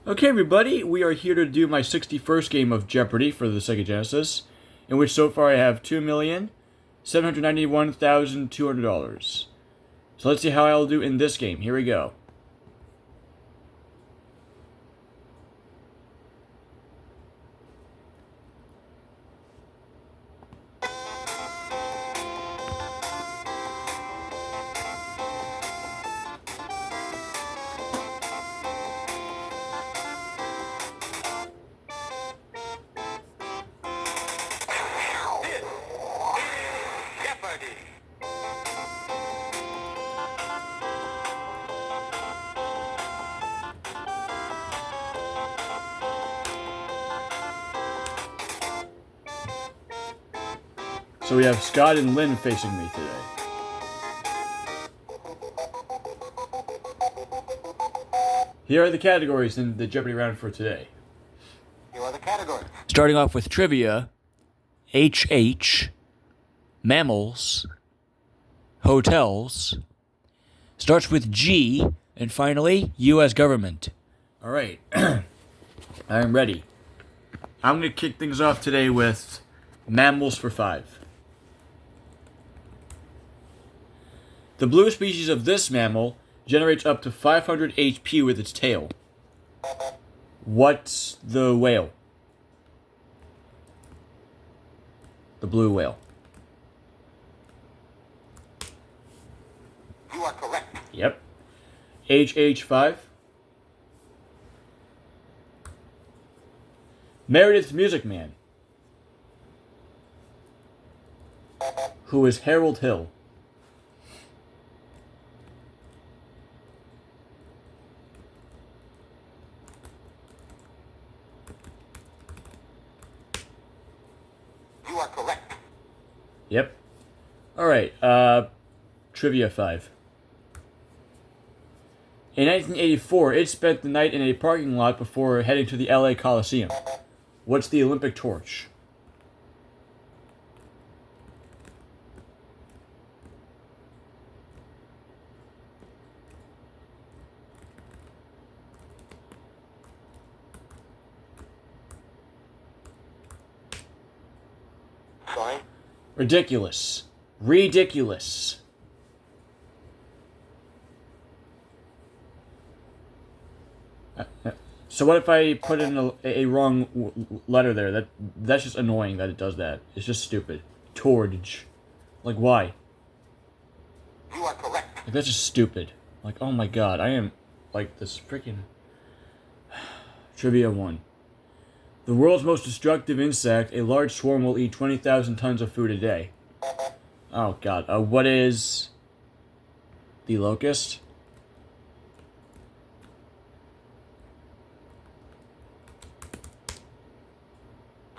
Okay, everybody, we are here to do my 61st game of Jeopardy for the Sega Genesis, in which so far I have $2,791,200. So let's see how I'll do in this game. Here we go. Jeopardy! So we have Scott and Lynn facing me today. Here are the categories in the Jeopardy round for today. Here are the categories. Starting off with trivia, HH, mammals, hotels, starts with G, and finally, U.S. government. All right, I'm ready. I'm going to kick things off today with mammals for 5. The blue species of this mammal generates up to 500 HP with its tail. What's the whale? The blue whale. You are correct. Yep. HH5. Meredith's Music Man. Who is Harold Hill? You are correct. Yep. Alright, Trivia 5. In 1984, it spent the night in a parking lot before heading to the LA Coliseum. What's the Olympic torch? Sorry? Ridiculous. Ridiculous. So what if I put in a wrong letter there? That's just annoying that it does that. It's just stupid. Torch. Like, why? You are correct. Like, that's just stupid. Like, oh my god, I am, like, this freaking... Trivia 1. The world's most destructive insect, a large swarm will eat 20,000 tons of food a day. Oh god, what is... the locust?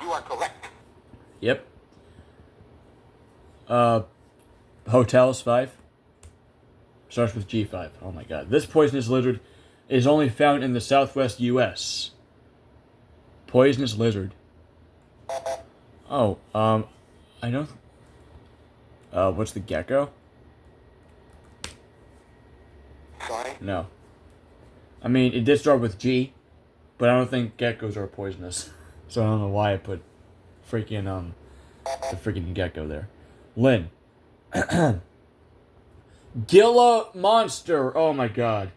You are correct. Yep. Hotels 5. Starts with G5. Oh my god. This poisonous lizard is only found in the southwest U.S. Poisonous lizard. Oh, I don't... what's the gecko? Sorry? No. I mean, it did start with G, but I don't think geckos are poisonous. So I don't know why I put freaking, the freaking gecko there. Lynn. Gila monster. Oh my god.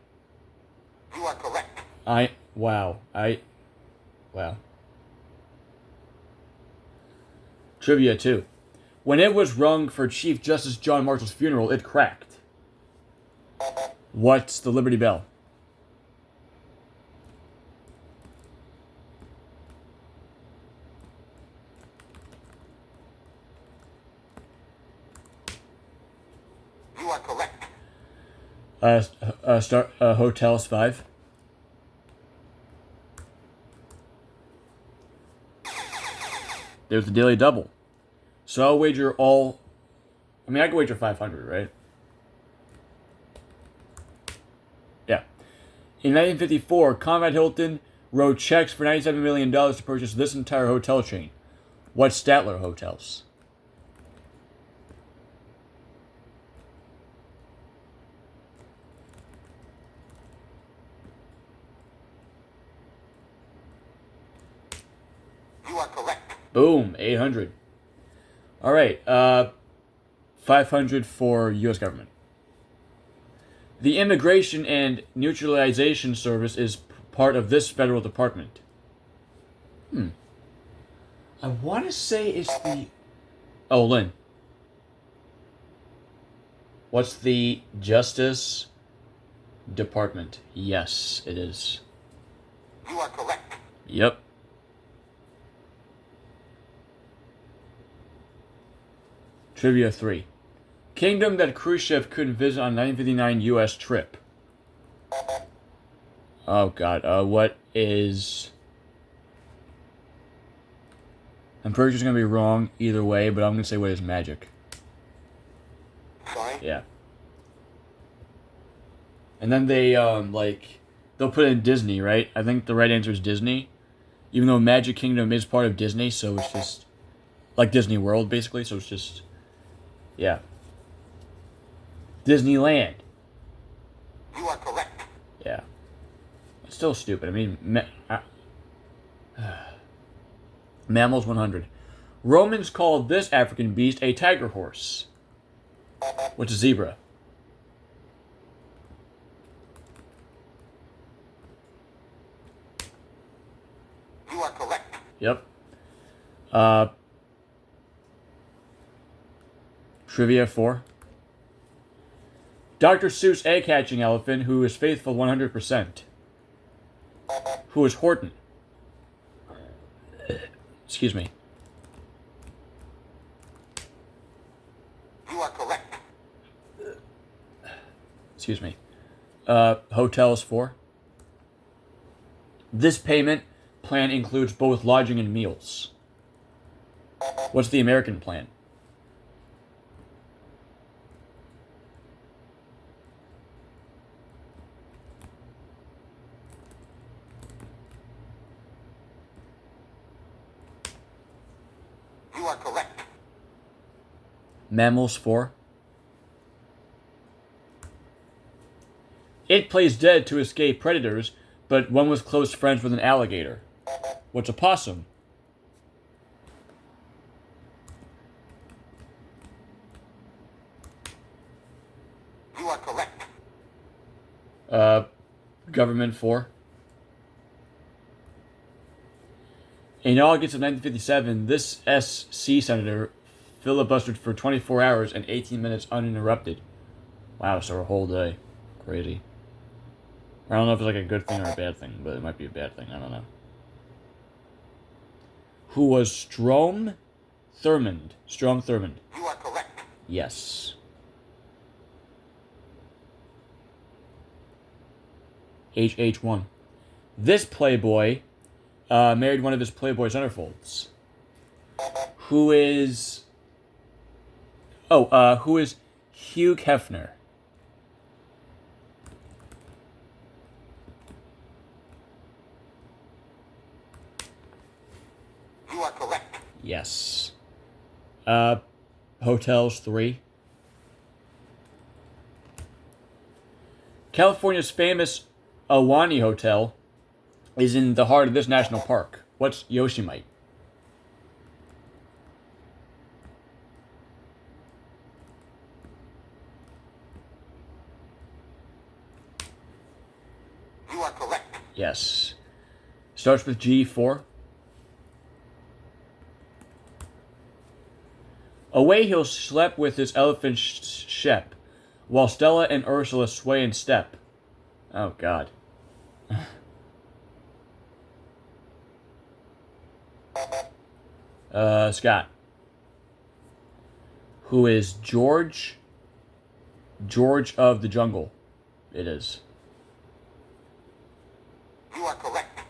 You are correct. Wow. Wow. Trivia 2. When it was rung for Chief Justice John Marshall's funeral, it cracked. What's the Liberty Bell? You are correct. Hotels 5. There's the Daily Double. So I'll wager all... I mean, I can wager 500, right? Yeah. In 1954, Conrad Hilton wrote checks for $97 million to purchase this entire hotel chain. What's Statler Hotels? You are correct. Boom, 800. All right, 500 for U.S. government. The Immigration and Naturalization Service is part of this federal department. I want to say it's the... Oh, Lynn. What's the Justice Department? Yes, it is. You are correct. Yep. Trivia 3. Kingdom that Khrushchev couldn't visit on 1959 U.S. trip. Oh, God. What is... I'm pretty sure it's going to be wrong either way, but I'm going to say what is magic. Sorry? Yeah. And then they, they'll put in Disney, right? I think the right answer is Disney. Even though Magic Kingdom is part of Disney, so it's just... Like Disney World, basically, so it's just... Yeah. Disneyland. You are correct. Yeah. It's still stupid. I mean, Mammals 100. Romans called this African beast a tiger horse. What's a zebra? You are correct. Yep. Trivia 4. Dr. Seuss egg-hatching elephant who is faithful 100%. Who is Horton? Excuse me. You are correct. Excuse me. Hotels 4. This payment plan includes both lodging and meals. What's the American plan? You are correct. Mammals 4. It plays dead to escape predators, but one was close friends with an alligator. What's a possum? You are correct. Government 4. In August of 1957, this SC senator filibustered for 24 hours and 18 minutes uninterrupted. Wow, so a whole day. Crazy. I don't know if it's like a good thing or a bad thing, but it might be a bad thing. I don't know. Who was Strom Thurmond? Strom Thurmond. You are correct. Yes. HH1. This playboy married one of his Playboy centerfolds. Who is... Oh, who is Hugh Hefner? You are correct. Yes. Hotels 3. California's famous Awani Hotel is in the heart of this national park. What's Yosemite? You are correct. Yes. Starts with G4. Away he'll slept with his elephant Shep, while Stella and Ursula sway in step. Oh, God. Scott. Who is George? George of the Jungle. It is. You are correct.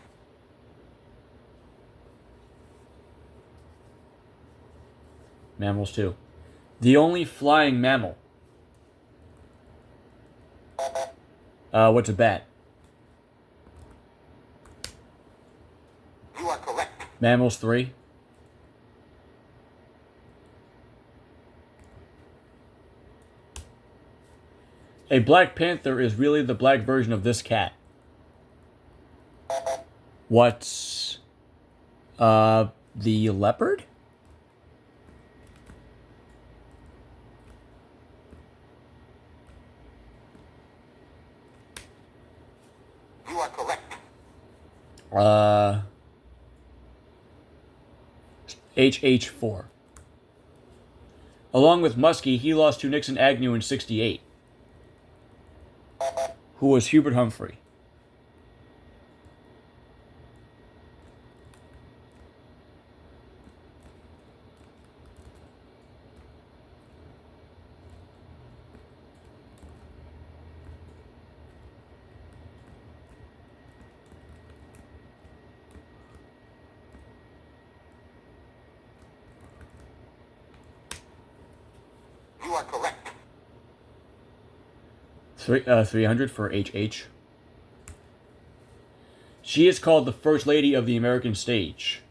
Mammals 2. The only flying mammal. What's a bat? You are correct. Mammals 3. A Black Panther is really the black version of this cat. What's The leopard? You are correct. HH4. Along with Muskie, he lost to Nixon Agnew in 68, who was Hubert Humphrey. You are correct. 300 for HH. She is called the First Lady of the American Stage,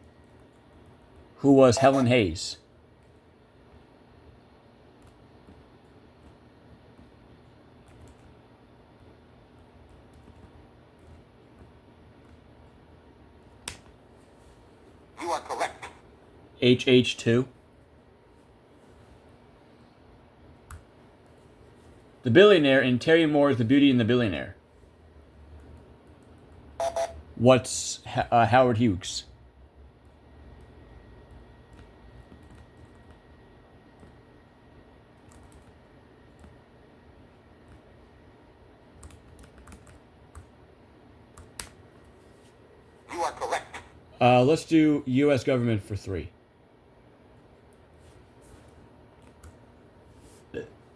who was Helen Hayes. You are correct. HH2. The Billionaire in Terry Moore's The Beauty and the Billionaire. What's Howard Hughes? You are correct. Let's do U.S. government for 3.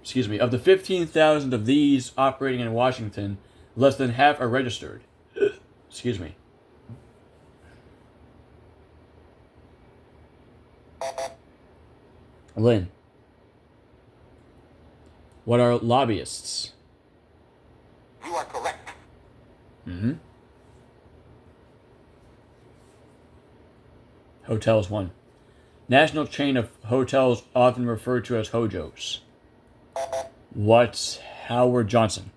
Excuse me. Of the 15,000 of these operating in Washington, less than half are registered. Excuse me. Lynn. What are lobbyists? You are correct. Mm-hmm. Hotels 1. National chain of hotels often referred to as Hojos. What's Howard Johnson?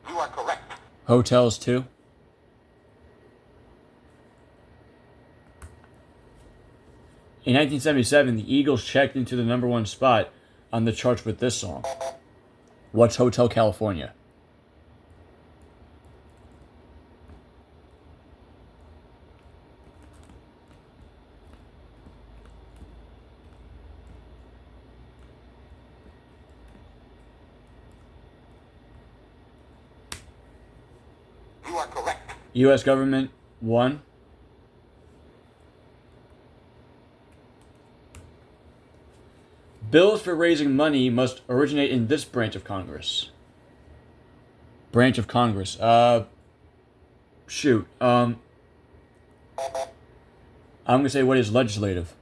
You are correct. Hotels 2. In 1977, the Eagles checked into the #1 spot on the charts with this song. What's Hotel California? You are correct. U.S. government 1. Bills for raising money must originate in this branch of Congress. Branch of Congress. Shoot. I'm gonna say what is legislative.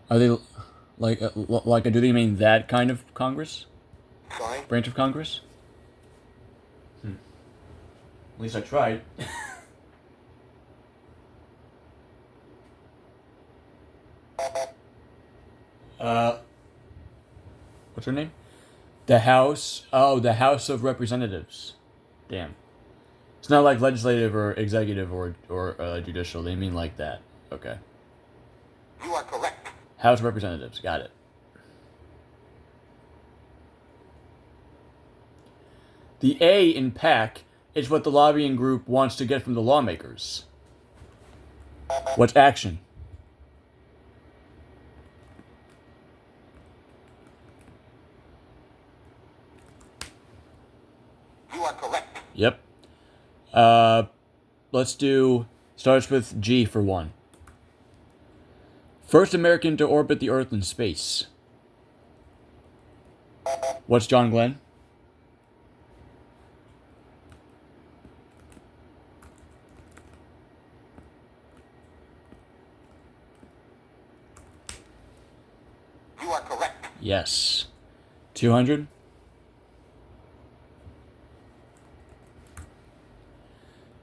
Are they like? Do they mean that kind of Congress? Sorry. Branch of Congress? At least I tried. What's her name? The House. Oh, the House of Representatives. Damn. It's not like legislative or executive or judicial. They mean like that. Okay. You are correct. House of Representatives. Got it. The A in PAC is what the lobbying group wants to get from the lawmakers. What's action? You are correct. Yep. Let's do. Starts with G for 1. First American to orbit the Earth in space. What's John Glenn? correct. Yes. 200.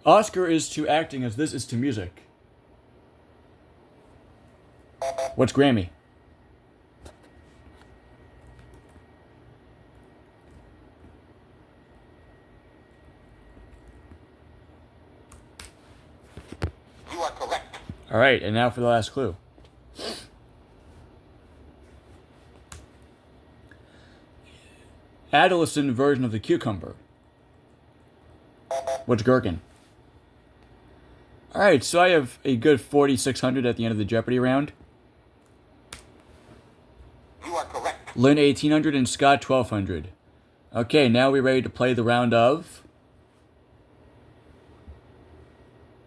Oscar is to acting as this is to music. What's Grammy? You are correct. All right, and now for the last clue. Adolescent version of the cucumber. What's gherkin? All right, so I have a good 4,600 at the end of the Jeopardy round. You are correct. Lynn 1,800 and Scott 1,200. Okay, now we're ready to play the round of...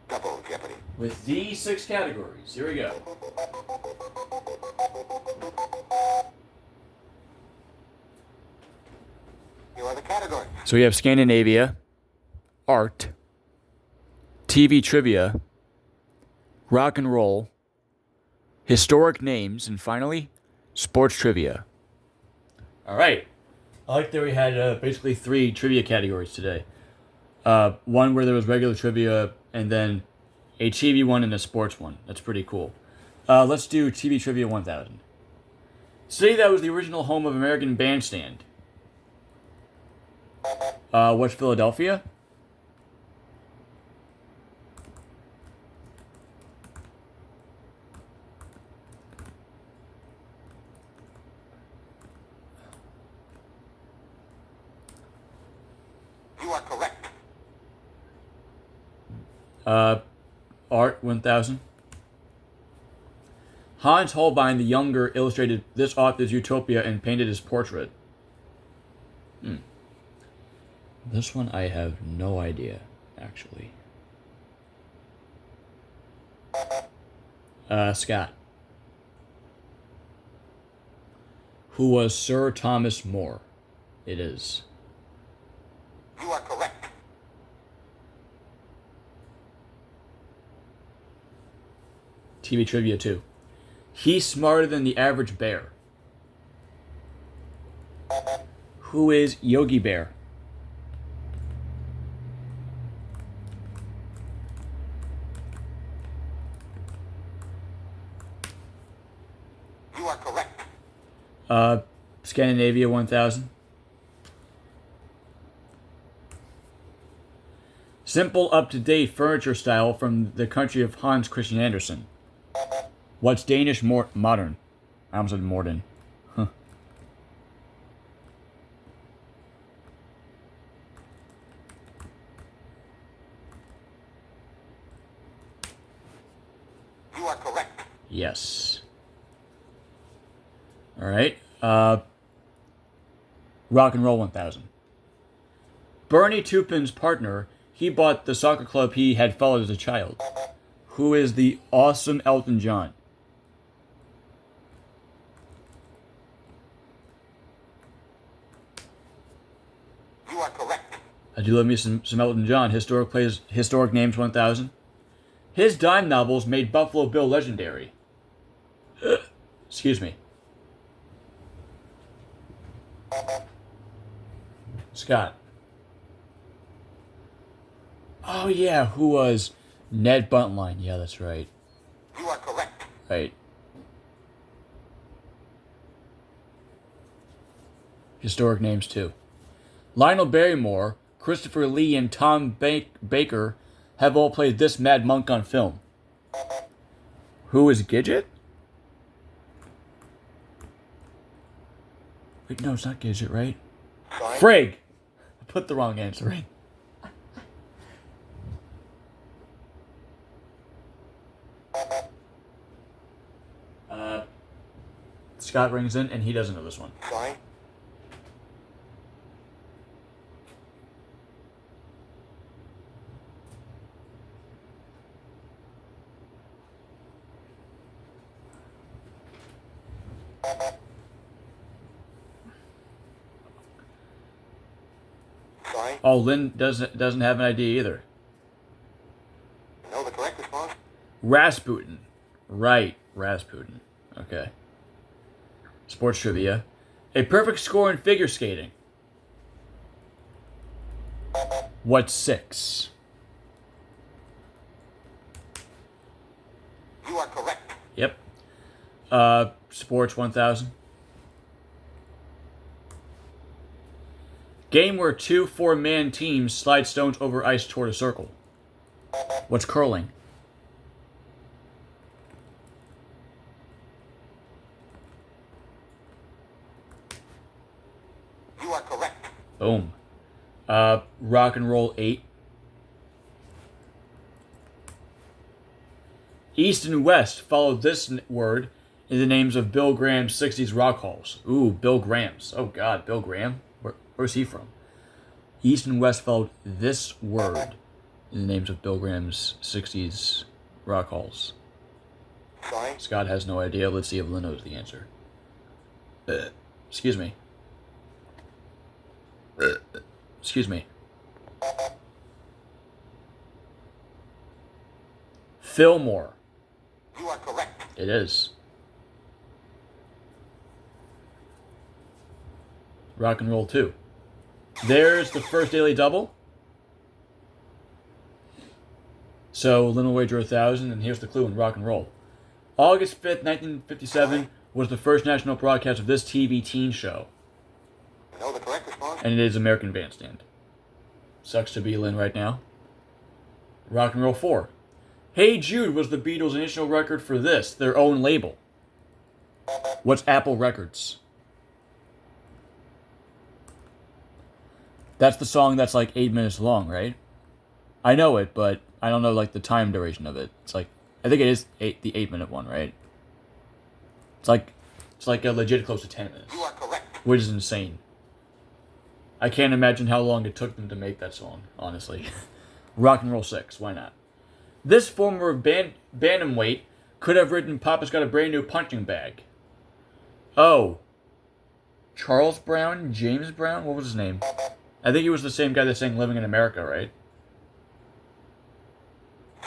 Double Jeopardy. with these 6 categories. Here we go. Here are the categories. So we have Scandinavia, art, TV trivia, rock and roll, historic names, and finally, sports trivia. All right. I like that we had basically 3 trivia categories today. One where there was regular trivia, and then a TV one and a sports one. That's pretty cool. Let's do TV Trivia 1000. City that was the original home of American Bandstand. What's Philadelphia? You are correct. Art 1000. Hans Holbein the Younger illustrated this author's utopia and painted his portrait. This one I have no idea, actually. Scott. Who was Sir Thomas More? It is. You are correct. TV Trivia 2. He's smarter than the average bear. Who is Yogi Bear? You are correct. Scandinavia 1000. Simple, up-to-date furniture style from the country of Hans Christian Andersen. What's Danish modern? I almost said Morden. Huh. You are correct. Yes. All right. Rock and Roll 1000. Bernie Taupin's partner, he bought the soccer club he had followed as a child. Who is the awesome Elton John? You are correct. I do love me some Elton John. Historic Names 1000. His dime novels made Buffalo Bill legendary. Excuse me. Scott. Oh yeah, who was Ned Buntline? Yeah, that's right. You are correct. Right. Historic Names too. Lionel Barrymore, Christopher Lee, and Tom Baker have all played this Mad Monk on film. Who is Gidget? Wait, no, it's not Gidget, right? Sorry. Frigg! I put the wrong answer in. Scott rings in, and he doesn't know this one. Sorry. Sorry. Oh, Lynn doesn't have an idea either. Know the correct response? Rasputin. Right, Rasputin. Okay. Sports trivia. A perfect score in figure skating. What's 6? You are correct. Yep. Sports 1000. Game where 2 4-man teams slide stones over ice toward a circle. What's curling? You are correct. Boom. Rock and roll 8. East and West follow this word in the names of Bill Graham's 60s rock halls. Ooh, Bill Graham's. Oh God, Bill Graham? Where's he from? East and West followed this word in the names of Bill Graham's 60s rock halls. Sorry. Scott has no idea. Let's see if Lynn knows the answer. Excuse me. Excuse me. Fillmore. You are correct. It is. Rock and roll 2. There's the first daily double. So Lynn will wager 1,000, and here's the clue in rock and roll. August 5th, 1957 was the first national broadcast of this TV teen show. You know the correct response? And it is American Bandstand. Sucks to be Lynn right now. Rock and roll 4. Hey Jude was the Beatles' initial record for this, their own label. What's Apple Records? That's the song that's like 8 minutes long, right? I know it, but I don't know like the time duration of it. It's like, I think it is the 8-minute one, right? It's like a legit close to 10 minutes. You are correct. Which is insane. I can't imagine how long it took them to make that song, honestly. Rock and roll 6, why not? This former bantamweight could have written Papa's Got a Brand New Punching Bag. Oh. Charles Brown? James Brown? What was his name? I think he was the same guy that sang Living in America, right?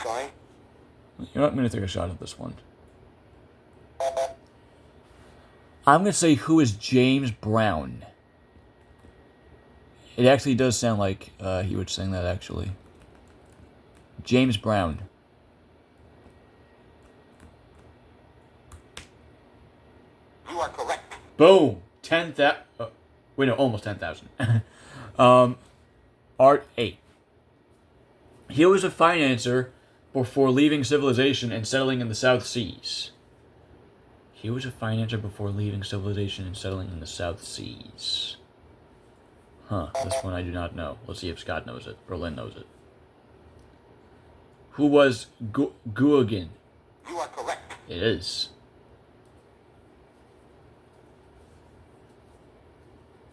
Sorry. You know what? I'm going to take a shot at this one. I'm going to say, who is James Brown? It actually does sound like he would sing that, actually. James Brown. You are correct. Boom! 10,000. Wait, no, almost 10,000. Art 8. He was a financier before leaving civilization and settling in the South Seas. He was a financier before leaving civilization and settling in the South Seas. Huh, this one I do not know. Let's see if Scott knows it, or Lynn knows it. Who was Guagin? You are correct. It is.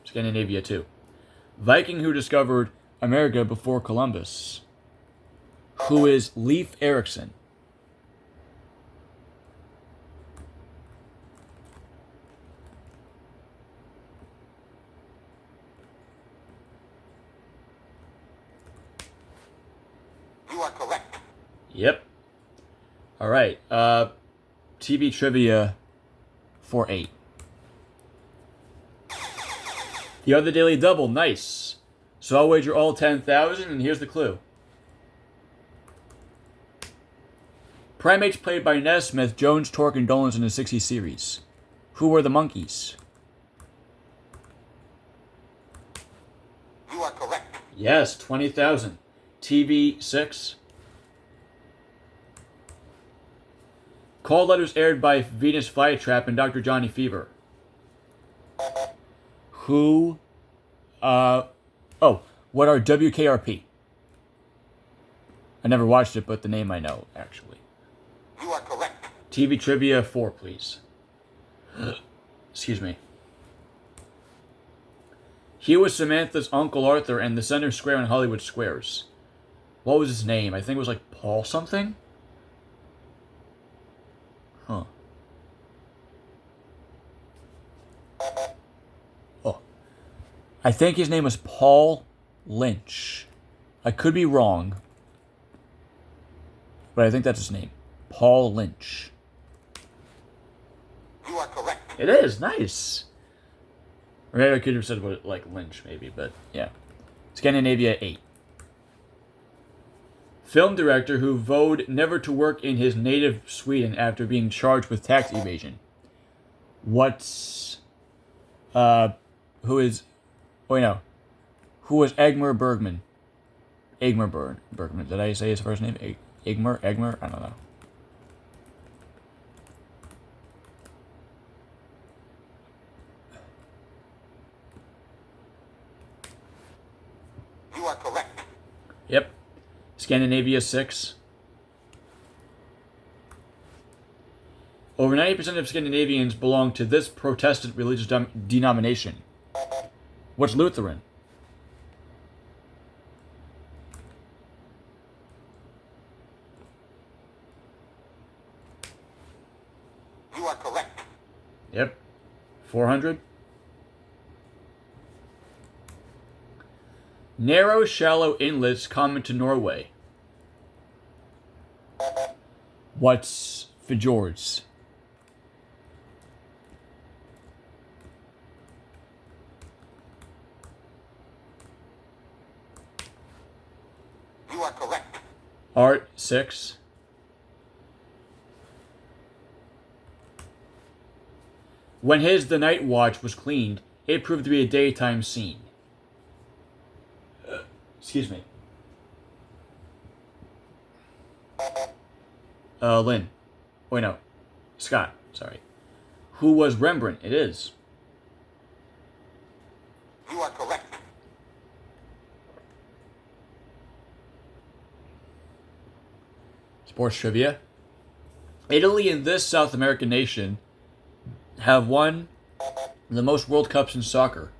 Scandinavia 2. Viking who discovered America before Columbus. Who is Leif Erikson? You are correct. Yep. All right. TV trivia for 8. The other daily double, nice. So I'll wager all 10,000, and here's the clue. Primates played by Nesmith, Jones, Torque, and Dolan's in the 60s series. Who were the monkeys? You are correct. Yes, 20,000. TV 6. Call letters aired by Venus Flytrap and Dr. Johnny Fever. Who, what are WKRP? I never watched it, but the name I know, actually. You are correct. TV trivia 4, please. Excuse me. He was Samantha's Uncle Arthur and the center square in Hollywood Squares. What was his name? I think it was like Paul something? Huh. Oh. I think his name was Paul Lynch. I could be wrong, but I think that's his name. Paul Lynch. You are correct. It is nice. Or maybe I could have said what, like Lynch, maybe, but yeah. Scandinavia 8. Film director who vowed never to work in his native Sweden after being charged with tax evasion. What's who is? Wait, no. Who was Egmar Bergman? Bergman. Did I say his first name? Egmar? I don't know. You are correct. Yep. Scandinavia 6. Over 90% of Scandinavians belong to this Protestant religious denomination. What's Lutheran? You are correct. Yep. 400. Narrow, shallow inlets common to Norway. What's fjords? You are correct. Art 6. When his The Night Watch was cleaned, it proved to be a daytime scene. Excuse me. Lynn. Wait, no. Scott, sorry. Who was Rembrandt? It is. You are correct. Sports trivia. Italy and this South American nation have won the most World Cups in soccer.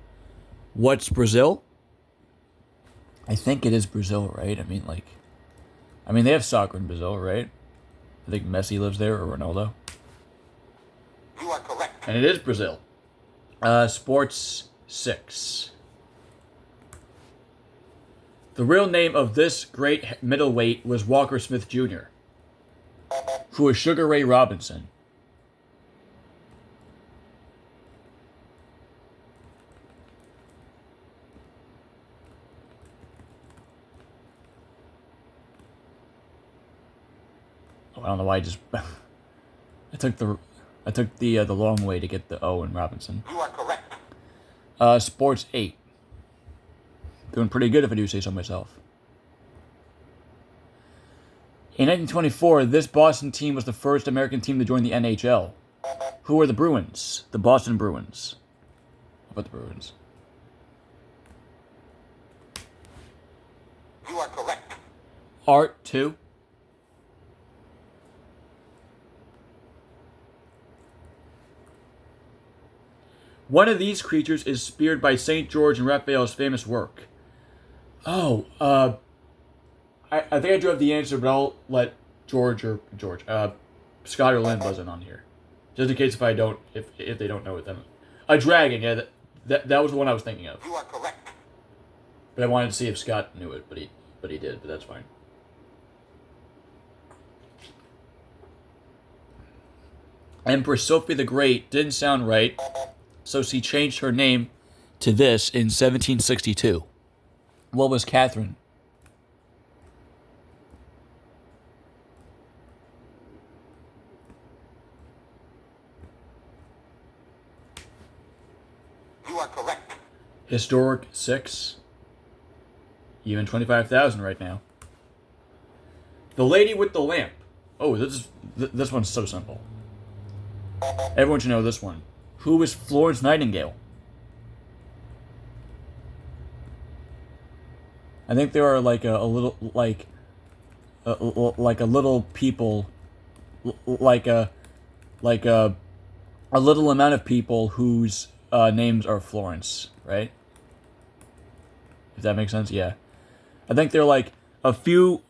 What's Brazil? I think it is Brazil, right? I mean, they have soccer in Brazil, right? I think Messi lives there, or Ronaldo. You are correct. And it is Brazil. Sports 6. The real name of this great middleweight was Walker Smith Jr., who was Sugar Ray Robinson. I don't know why I just I took the long way to get the O in Robinson. You are correct. Sports 8. Doing pretty good if I do say so myself. In 1924, this Boston team was the first American team to join the NHL. Who were the Bruins? The Boston Bruins. How about the Bruins? You are correct. Art 2. One of these creatures is speared by St. George in Raphael's famous work. Oh, I think I do have the answer, but I'll let Scott or Lynn buzz in on here, just in case if they don't know it. Then a dragon, yeah, that was the one I was thinking of. You are correct. But I wanted to see if Scott knew it, but he did, but that's fine. Empress Sophie the Great didn't sound right, so she changed her name to this in 1762. What was Catherine? You are correct. Historic 6. Even 25,000 right now. The Lady with the Lamp. Oh, this one's so simple. Everyone should know this one. Who was Florence Nightingale? I think there are like a little like a little people like a little amount of people whose names are Florence, right? If that makes sense, yeah. I think there are like a few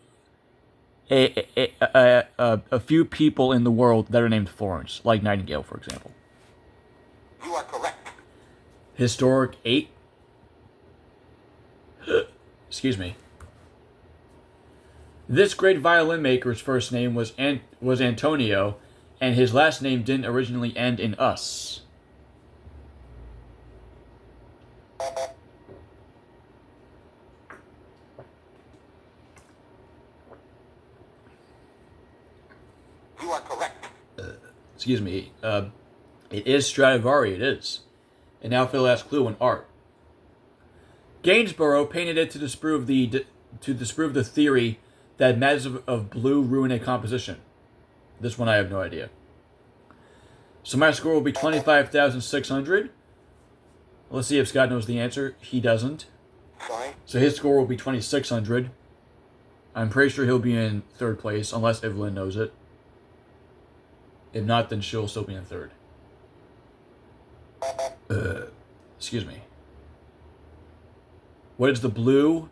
a few people in the world that are named Florence, like Nightingale, for example. You are correct. Historic 8. Excuse me. This great violin maker's first name was Antonio, and his last name didn't originally end in us. You are correct. Excuse me. It is Stradivari. It is. And now for the last clue in art. Gainsborough painted it to disprove the theory that masses of blue ruin a composition. This one I have no idea. So my score will be 25,600. Let's see if Scott knows the answer. He doesn't. Sorry. So his score will be 2,600. I'm pretty sure he'll be in third place, unless Evelyn knows it. If not, then she'll still be in third. Excuse me. What is the blue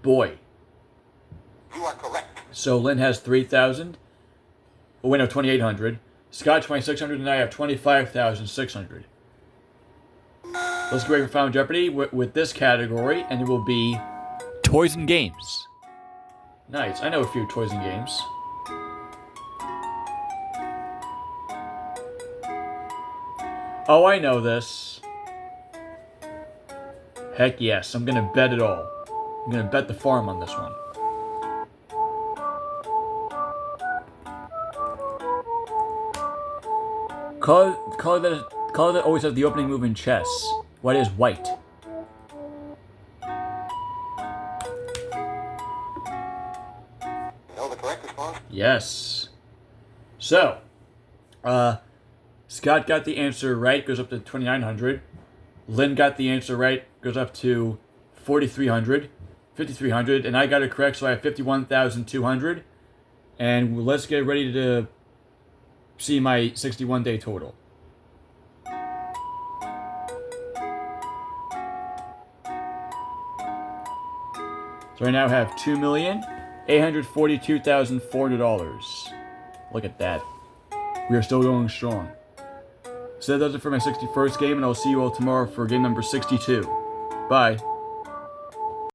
boy? You are correct. So Lynn has 3,000. Oh, wait, no, 2,800. Scott, 2,600, and I have 25,600. Let's go over Final Jeopardy with this category, and it will be Toys and Games. Nice. I know a few toys and games. Oh, I know this. Heck yes, I'm gonna bet it all. I'm gonna bet the farm on this one. Color that always has the opening move in chess. What is white? You know the correct response? Yes. So, Scott got the answer right, goes up to 2,900. Lynn got the answer right, goes up to 4,300, 5,300, and I got it correct, so I have 51,200. And let's get ready to see my 61-day total. So I now have $2,842,400. Look at that. We are still going strong. So that does it for my 61st game, and I'll see you all tomorrow for game number 62. Bye.